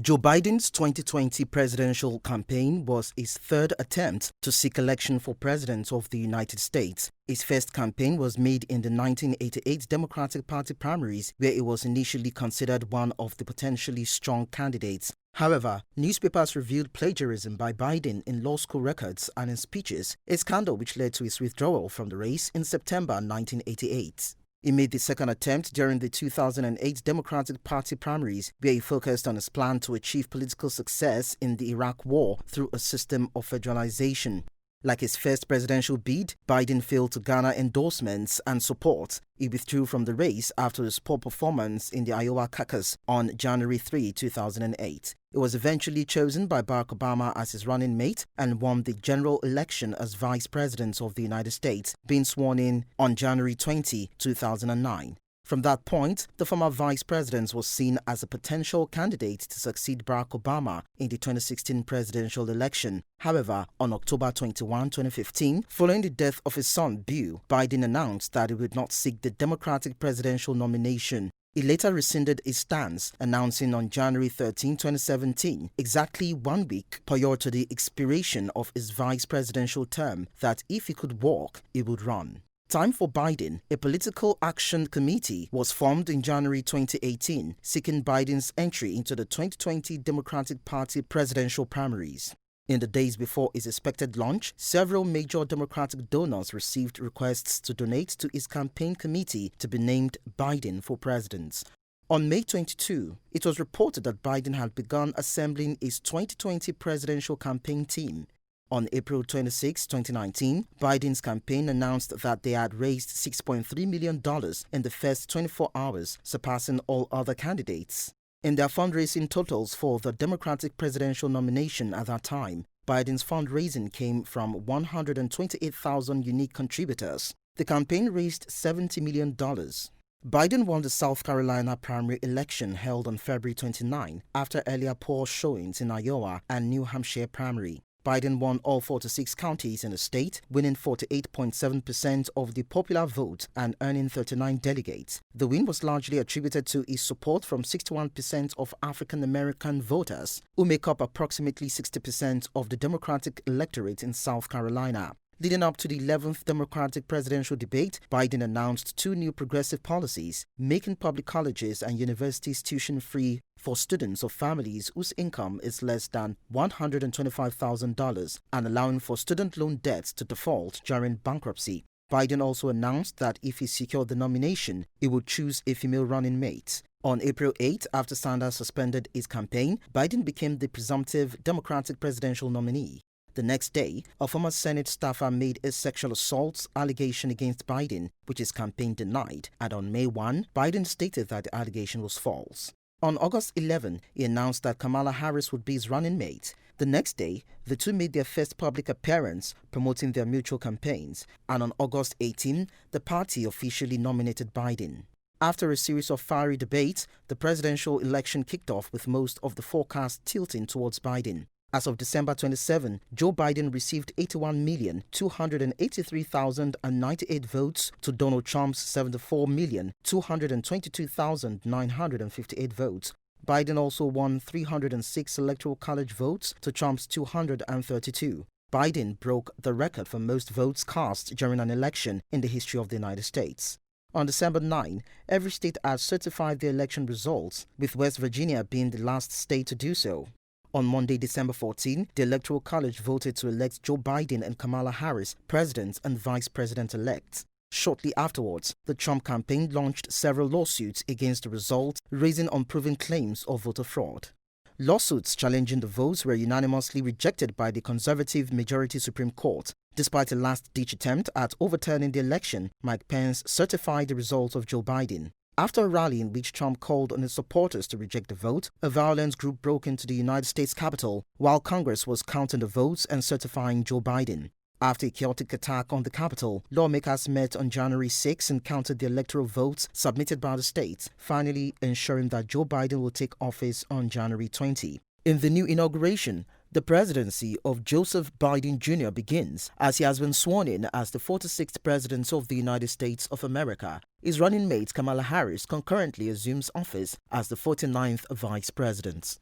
Joe Biden's 2020 presidential campaign was his third attempt to seek election for president of the United States. His first campaign was made in the 1988 Democratic Party primaries, where he was initially considered one of the potentially strong candidates. However, newspapers revealed plagiarism by Biden in law school records and in speeches, a scandal which led to his withdrawal from the race in September 1988. He made the second attempt during the 2008 Democratic Party primaries, where he focused on his plan to achieve political success in the Iraq War through a system of federalization. Like his first presidential bid, Biden failed to garner endorsements and support. He withdrew from the race after his poor performance in the Iowa caucus on January 3, 2008. He was eventually chosen by Barack Obama as his running mate and won the general election as Vice President of the United States, being sworn in on January 20, 2009. From that point, the former vice president was seen as a potential candidate to succeed Barack Obama in the 2016 presidential election. However, on October 21, 2015, following the death of his son, Bill, Biden announced that he would not seek the Democratic presidential nomination. He later rescinded his stance, announcing on January 13, 2017, exactly 1 week prior to the expiration of his vice presidential term, that if he could walk, he would run. Time for Biden. A political action committee was formed in January 2018, seeking Biden's entry into the 2020 Democratic Party presidential primaries. In the days before his expected launch, several major Democratic donors received requests to donate to his campaign committee to be named Biden for president. On May 22, it was reported that Biden had begun assembling his 2020 presidential campaign team. On April 26, 2019, Biden's campaign announced that they had raised $6.3 million in the first 24 hours, surpassing all other candidates. In their fundraising totals for the Democratic presidential nomination at that time, Biden's fundraising came from 128,000 unique contributors. The campaign raised $70 million. Biden won the South Carolina primary election held on February 29 after earlier poor showings in Iowa and New Hampshire primary. Biden won all 46 counties in the state, winning 48.7% of the popular vote and earning 39 delegates. The win was largely attributed to his support from 61% of African American voters, who make up approximately 60% of the Democratic electorate in South Carolina. Leading up to the 11th Democratic presidential debate, Biden announced 2 new progressive policies, making public colleges and universities tuition-free for students of families whose income is less than $125,000 and allowing for student loan debts to default during bankruptcy. Biden also announced that if he secured the nomination, he would choose a female running mate. On April 8, after Sanders suspended his campaign, Biden became the presumptive Democratic presidential nominee. The next day, a former Senate staffer made a sexual assault allegation against Biden, which his campaign denied, and on May 1, Biden stated that the allegation was false. On August 11, he announced that Kamala Harris would be his running mate. The next day, the two made their first public appearance, promoting their mutual campaigns, and on August 18, the party officially nominated Biden. After a series of fiery debates, the presidential election kicked off with most of the forecast tilting towards Biden. As of December 27, Joe Biden received 81,283,098 votes to Donald Trump's 74,222,958 votes. Biden also won 306 electoral college votes to Trump's 232. Biden broke the record for most votes cast during an election in the history of the United States. On December 9, every state has certified their election results, with West Virginia being the last state to do so. On Monday, December 14, the Electoral College voted to elect Joe Biden and Kamala Harris president and vice president-elect. Shortly afterwards, the Trump campaign launched several lawsuits against the result, raising unproven claims of voter fraud. Lawsuits challenging the votes were unanimously rejected by the conservative majority Supreme Court. Despite a last-ditch attempt at overturning the election, Mike Pence certified the results of Joe Biden. After a rally in which Trump called on his supporters to reject the vote, a violent group broke into the United States Capitol while Congress was counting the votes and certifying Joe Biden. After a chaotic attack on the Capitol, lawmakers met on January 6 and counted the electoral votes submitted by the states, finally ensuring that Joe Biden will take office on January 20. In the new inauguration, the presidency of Joseph Biden Jr. begins as he has been sworn in as the 46th President of the United States of America. His running mate Kamala Harris concurrently assumes office as the 49th Vice President.